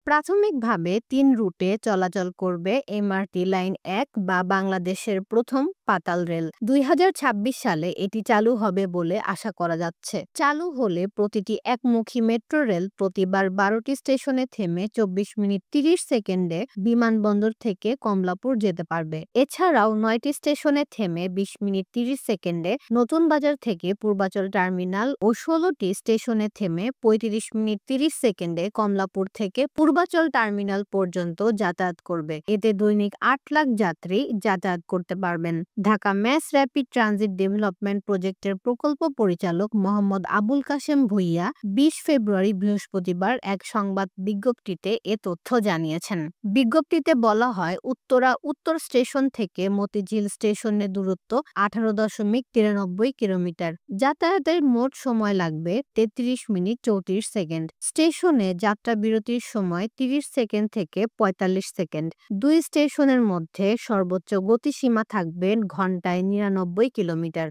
প্রাথমিকভাবে ৩ রুটে চলাচল করবে এমআরটি লাইন ১ বা বাংলাদেশের প্রথম পাতাল রেল। ২০২৬ সালে এটি চালু হবে বলে আশা করা যাচ্ছে। চালু হলে প্রতিটি একমুখী মেট্রো রেল প্রতিবার ১২টি স্টেশনে থেমে ২৪ মিনিট ৩০ সেকেন্ডে বিমানবন্দর থেকে কমলাপুর যেতে পারবে। এছাড়াও ৯টি স্টেশনে থেমে ২০ মিনিট ৩০ সেকেন্ডে নতুন বাজার থেকে পূর্বাচল টার্মিনাল ও ১৬টি স্টেশনে থেমে ৩৫ মিনিট ৩০ সেকেন্ডে কমলাপুর থেকে পূর্বাচল টার্মিনাল পর্যন্ত যাতায়াত করবে। এতে দৈনিক ৮ লাখ যাত্রী যাতায়াত করতে পারবেন। Dhaka mass rapid transit development প্রজেক্টের প্রকল্প পরিচালক মোহাম্মদ আবুল কাশেম ভূঁইয়া ২০ ফেব্রুয়ারি বৃহস্পতিবার এক সংবাদ বিজ্ঞপ্তিতে এ তথ্য জানিয়েছেন। বিজ্ঞপ্তিতে বলা হয়, উত্তর স্টেশন থেকে মতিঝিল স্টেশনের দূরত্ব ১৮.৯৩ কিলোমিটার। যাতায়াতের মোট সময় লাগবে ৩৩ মিনিট ৩৪ সেকেন্ড। স্টেশনে যাত্রা বিরতির সময় ৩০ সেকেন্ড থেকে ৪৫ সেকেন্ড। দুই স্টেশনের মধ্যে সর্বোচ্চ গতিসীমা থাকবে ঘন্টায় ৯৯ কিলোমিটার।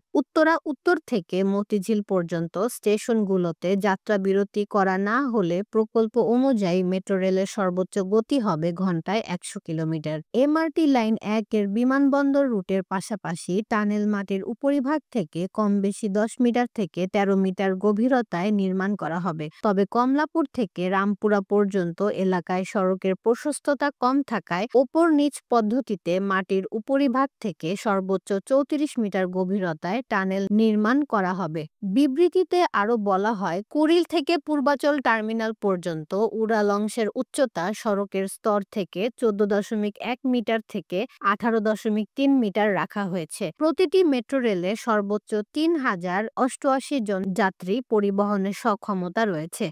উত্তর থেকে মতিঝিল পর্যন্ত স্টেশনগুলোতে যাত্রা বিরতি করা না হলে প্রকল্প অনুযায়ী মেট্রো রেলের সর্বোচ্চ গতি হবে ঘন্টায় ১০০ কিলোমিটার। এমআরটি লাইন ১ এর বিমানবন্দর রুটের পাশাপাশি টানেল মাটির উপরিভাগ থেকে কম বেশি ১০ মিটার থেকে ১৩ মিটার গভীরতায় নির্মাণ করা হবে। তবে কমলাপুর থেকে রামপুরা পর্যন্ত এলাকায় সড়কের প্রশস্ততা কম থাকায় ওপর নিচ পদ্ধতিতে মাটির উপরিভাগ থেকে সর্বোচ্চ ৩৪ মিটার গভীরতায় টানেল নির্মাণ করা হবে। বিবৃতিতে আরো বলা হয়, কুড়িল থেকে পূর্বাচল টার্মিনাল পর্যন্ত উড়াল অংশের উচ্চতা সড়কের স্তর থেকে ১৪.১ মিটার থেকে ১৮.৩ মিটার রাখা হয়েছে। প্রতিটি মেট্রো রেলে সর্বোচ্চ ৩,০৮৮ জন যাত্রী পরিবহনের সক্ষমতা রয়েছে।